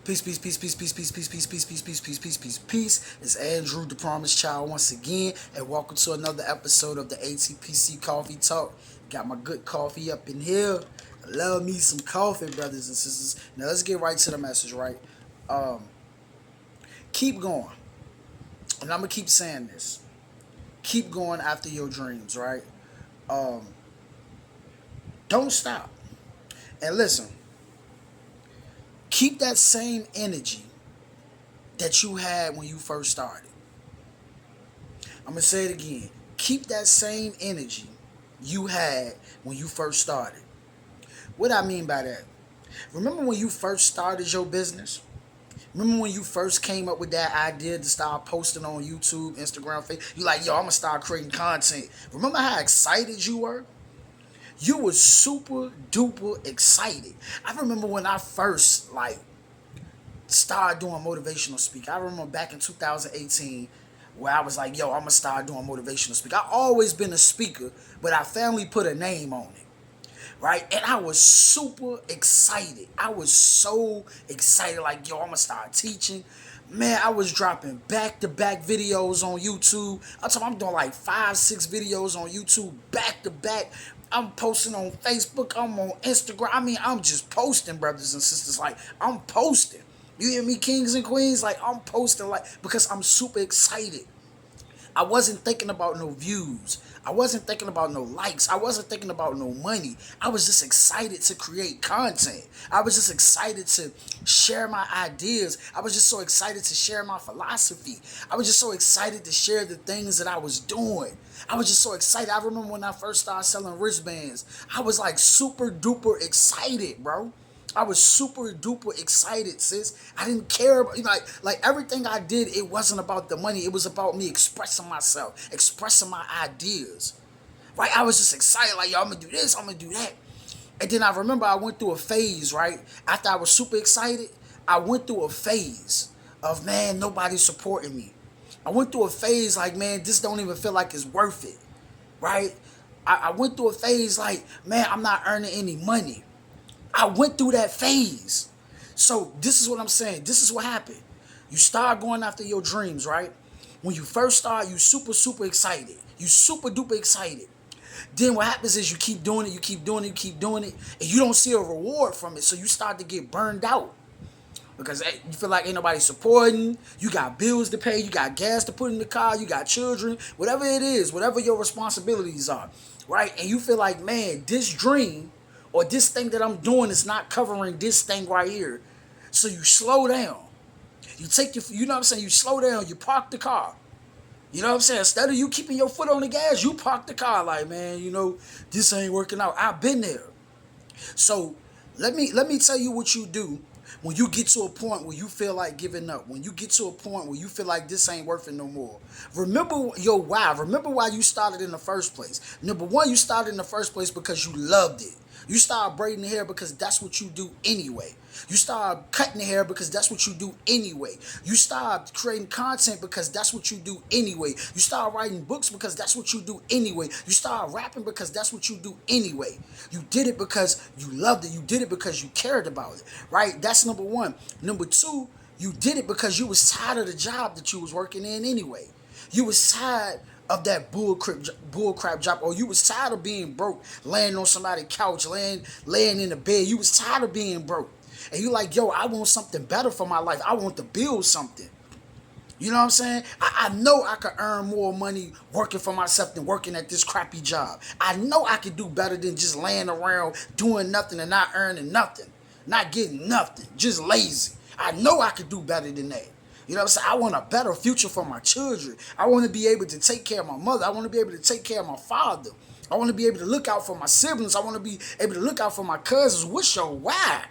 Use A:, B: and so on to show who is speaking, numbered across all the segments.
A: Peace, peace, peace, peace, peace, peace, peace, peace, peace, peace, peace, peace, peace, peace, peace. It's Andrew, the Promised Child, once again, and welcome to another episode of the Atpc Coffee Talk. Got my good coffee up in here. Love me some coffee, brothers and sisters. Now let's get right to the message, right? Um, keep going, and I'm gonna keep saying this. Keep going after your dreams, right? Um, don't stop. And listen, keep that same energy that you had when you first started. I'm gonna say it again. Keep that same energy you had when you first started. What I mean by that? Remember when you first started your business? Remember when you first came up with that idea to start posting on YouTube, Instagram, Facebook? You like, yo, I'm gonna start creating content. Remember how excited you were? You were super duper excited. I remember when I first started doing motivational speak. I remember back in 2018 where I was like, yo, I'm gonna start doing motivational speak. I always been a speaker, but I finally put a name on it. Right? And I was super excited. I was so excited, like, yo, I'm gonna start teaching. Man, I was dropping back-to-back videos on YouTube. I'm doing like 5, 6 videos on YouTube back-to-back. I'm posting on Facebook. I'm on Instagram. I mean, I'm just posting, brothers and sisters. Like, I'm posting. You hear me, kings and queens? Like, I'm posting, like, because I'm super excited. I wasn't thinking about no views. I wasn't thinking about no likes. I wasn't thinking about no money. I was just excited to create content. I was just excited to share my ideas. I was just so excited to share my philosophy. I was just so excited to share the things that I was doing. I was just so excited. I remember when I first started selling wristbands. I was like super duper excited, bro. I was super duper excited, sis. I didn't care about, like everything I did. It wasn't about the money. It was about me expressing myself, expressing my ideas. Right? I was just excited, like, yo, I'm gonna do this, I'm gonna do that. And then I remember I went through a phase, right? After I was super excited, I went through a phase of, man, nobody's supporting me. I went through a phase like, man, this don't even feel like it's worth it. Right? I went through a phase like, man, I'm not earning any money. I went through that phase. So this is what I'm saying. This is what happened. You start going after your dreams, right? When you first start, you super, super excited. You super duper excited. Then what happens is you keep doing it, you keep doing it, you keep doing it, and you don't see a reward from it. So you start to get burned out. Because hey, you feel like ain't nobody supporting, you got bills to pay, you got gas to put in the car, you got children, whatever it is, whatever your responsibilities are, right? And you feel like, man, this dream or this thing that I'm doing is not covering this thing right here. So you slow down. You take your, you know what I'm saying? You slow down, you park the car. You know what I'm saying? Instead of you keeping your foot on the gas, you park the car like, man, this ain't working out. I've been there. So let me tell you what you do when you get to a point where you feel like giving up. When you get to a point where you feel like this ain't worth it no more. Remember your why. Remember why you started in the first place. Number one, you started in the first place because you loved it. You start braiding the hair because that's what you do anyway. You start cutting the hair because that's what you do anyway. You start creating content because that's what you do anyway. You start writing books because that's what you do anyway. You start rapping because that's what you do anyway. You did it because you loved it. You did it because you cared about it, right? That's number one. Number two, you did it because you was tired of the job that you was working in anyway. You was tired of that bullcrap job, or you was tired of being broke, laying on somebody's couch, laying in the bed. You was tired of being broke. And you like, yo, I want something better for my life. I want to build something. You know what I'm saying? I know I could earn more money working for myself than working at this crappy job. I know I could do better than just laying around doing nothing and not earning nothing. Not getting nothing. Just lazy. I know I could do better than that. You know what I'm saying? I want a better future for my children. I want to be able to take care of my mother. I want to be able to take care of my father. I want to be able to look out for my siblings. I want to be able to look out for my cousins. What's your why?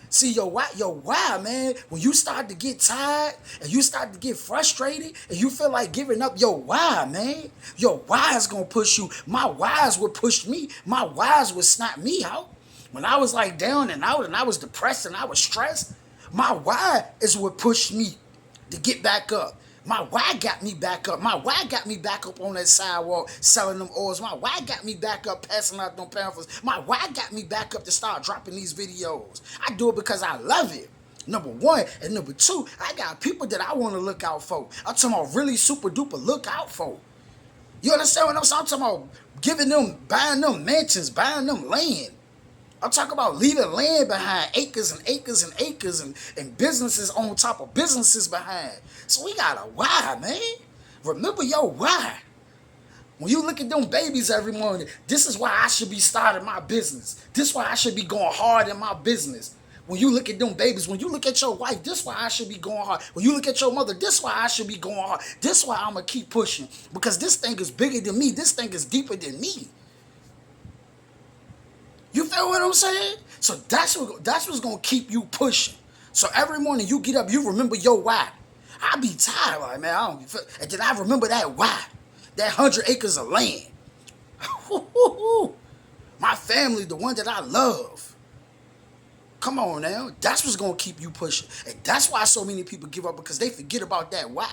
A: See, your why, man, when you start to get tired and you start to get frustrated and you feel like giving up, your why, man. Your why is going to push you. My whys would push me. My whys would snap me out. When I was like down and out and I was depressed and I was stressed, my why is what pushed me to get back up. My why got me back up. My why got me back up on that sidewalk selling them oils. My why got me back up passing out them pamphlets. My why got me back up to start dropping these videos. I do it because I love it. Number one. And number two, I got people that I want to look out for. I'm talking about really super duper look out for. You understand what I'm saying? I'm talking about giving them, buying them mansions, buying them land. I'm talking about leaving land behind, acres and acres and acres, and businesses on top of businesses behind. So we got a why, man. Remember your why. When you look at them babies every morning, this is why I should be starting my business. This is why I should be going hard in my business. When you look at them babies, when you look at your wife, this is why I should be going hard. When you look at your mother, this is why I should be going hard. This is why I'm going to keep pushing. Because this thing is bigger than me. This thing is deeper than me. You feel what I'm saying? So that's what's going to keep you pushing. So every morning you get up, you remember your why. I be tired, like, man, I don't feel, and then I remember that why. That 100 acres of land. My family, the one that I love. Come on now. That's what's going to keep you pushing. And that's why so many people give up, because they forget about that why.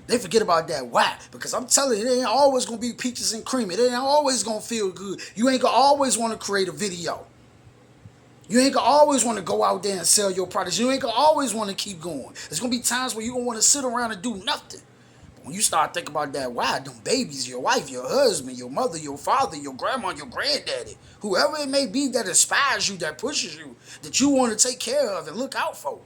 A: They forget about that why. Because I'm telling you, it ain't always going to be peaches and cream. It ain't always going to feel good. You ain't going to always want to create a video. You ain't going to always want to go out there and sell your products. You ain't going to always want to keep going. There's going to be times where you're going to want to sit around and do nothing. When you start thinking about that why, them babies, your wife, your husband, your mother, your father, your grandma, your granddaddy, whoever it may be that inspires you, that pushes you, that you want to take care of and look out for.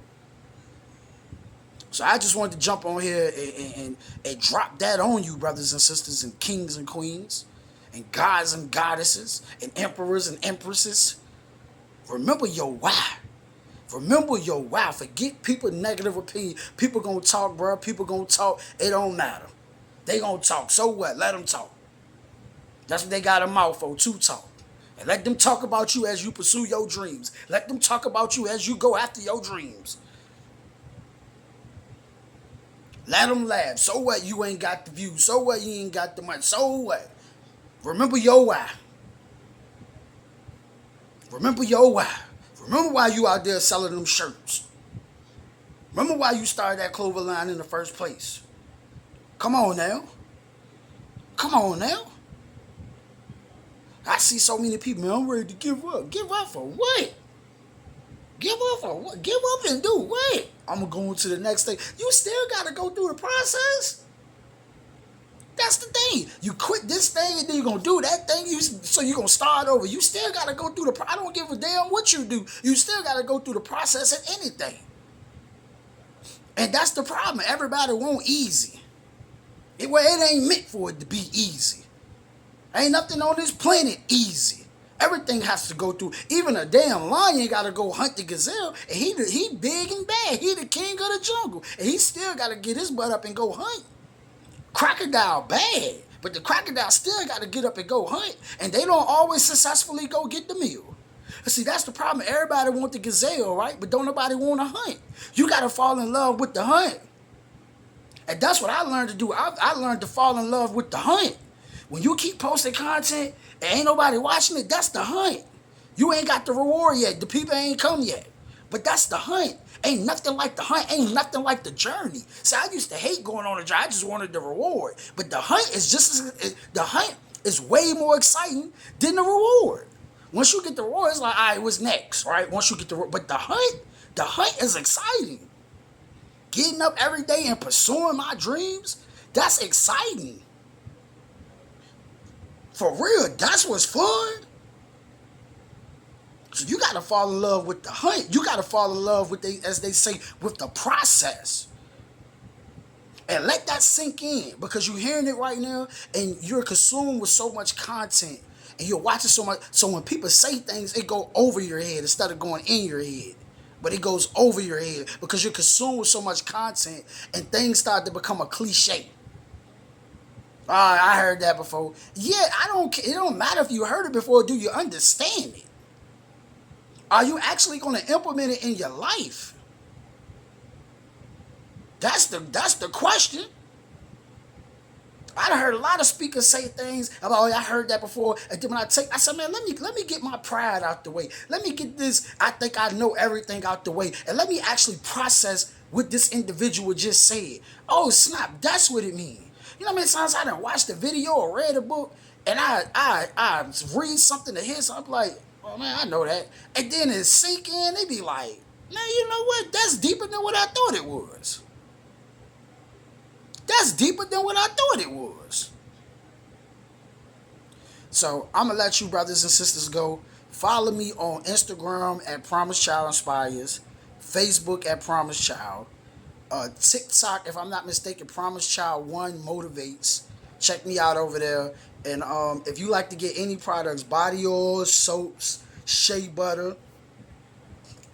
A: So I just wanted to jump on here and drop that on you, brothers and sisters, and kings and queens, and gods and goddesses, and emperors and empresses. Remember your why. Remember your why. Forget people negative opinion. People gonna talk, bro. People gonna talk. It don't matter. They gonna talk. So what? Let them talk. That's what they got a mouth for, to talk. And let them talk about you as you pursue your dreams. Let them talk about you as you go after your dreams. Let them laugh. So what? You ain't got the views. So what? You ain't got the money. So what? Remember your why. Remember your why. Remember why you out there selling them shirts. Remember why you started that clover line in the first place. Come on now. Come on now. I see so many people, man, I'm ready to give up. Give up for what? Give up for what? Give up and do what? I'm going to go on to the next thing. You still got to go through the process. That's the thing. You quit this thing and then you're going to do that thing. So you're going to start over. You still got to go through I don't give a damn what you do. You still got to go through the process of anything. And that's the problem. Everybody want easy. It ain't meant for it to be easy. Ain't nothing on this planet easy. Everything has to go through. Even a damn lion got to go hunt the gazelle. And he big and bad. He the king of the jungle. And he still got to get his butt up and go hunt. Crocodile bad, but the crocodile still got to get up and go hunt, and they don't always successfully go get the meal. See, that's the problem. Everybody want the gazelle, right? But don't nobody want to hunt. You got to fall in love with the hunt. And that's what I learned to do. I learned to fall in love with the hunt. When you keep posting content and ain't nobody watching it, that's the hunt. You ain't got the reward yet. The people ain't come yet. But that's the hunt. Ain't nothing like the hunt. Ain't nothing like the journey. See, I used to hate going on a journey. I just wanted the reward. But the hunt is the hunt is way more exciting than the reward. Once you get the reward, it's like, all right, what's next, right? Once you get the reward. But the hunt is exciting. Getting up every day and pursuing my dreams, that's exciting. For real, that's what's fun. So you got to fall in love with the hunt. You got to fall in love with, as they say, with the process. And let that sink in, because you're hearing it right now and you're consumed with so much content and you're watching so much. So when people say things, it go over your head instead of going in your head. But it goes over your head because you're consumed with so much content and things start to become a cliche. I heard that before. Yeah, it don't matter if you heard it before. Do you understand it? Are you actually going to implement it in your life? That's the question. I heard a lot of speakers say things about, I heard that before. And then when I said, man, let me get my pride out the way. Let me get this, I think I know everything out the way. And let me actually process what this individual just said. Oh, snap, that's what it means. You know how many times I done watched a video or read a book and I read something to hear something, I'm like, oh man, I know that. And then it sink in, they be like, Man, you know what? That's deeper than what I thought it was. That's deeper than what I thought it was. So I'm gonna let you brothers and sisters go. Follow me on Instagram at Promise Child Inspires, Facebook at Promise Child, TikTok, if I'm not mistaken, Promise Child One Motivates. Check me out over there. And if you like to get any products, body oils, soaps, shea butter,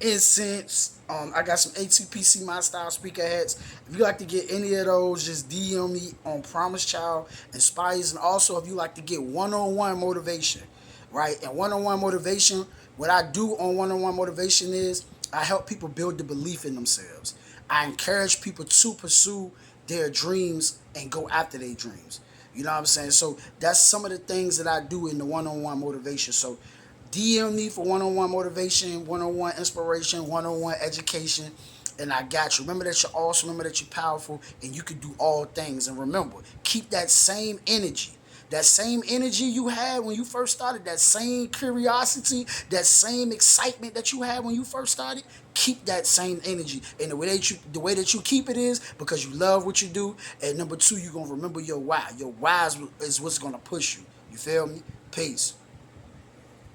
A: incense. I got some ATPC My Style speaker heads. If you like to get any of those, just DM me on Promise Child Inspires. And also, if you like to get one-on-one motivation, right? And one-on-one motivation, what I do on one-on-one motivation is I help people build the belief in themselves. I encourage people to pursue their dreams and go after their dreams. You know what I'm saying? So that's some of the things that I do in the one-on-one motivation. So DM me for one-on-one motivation, one-on-one inspiration, one-on-one education, and I got you. Remember that you're awesome, remember that you're powerful, and you can do all things. And remember, keep that same energy. That same energy you had when you first started, that same curiosity, that same excitement that you had when you first started, keep that same energy. And the way that you keep it is because you love what you do. And number two, you're gonna remember your why. Your why is what's gonna push you. You feel me? Peace.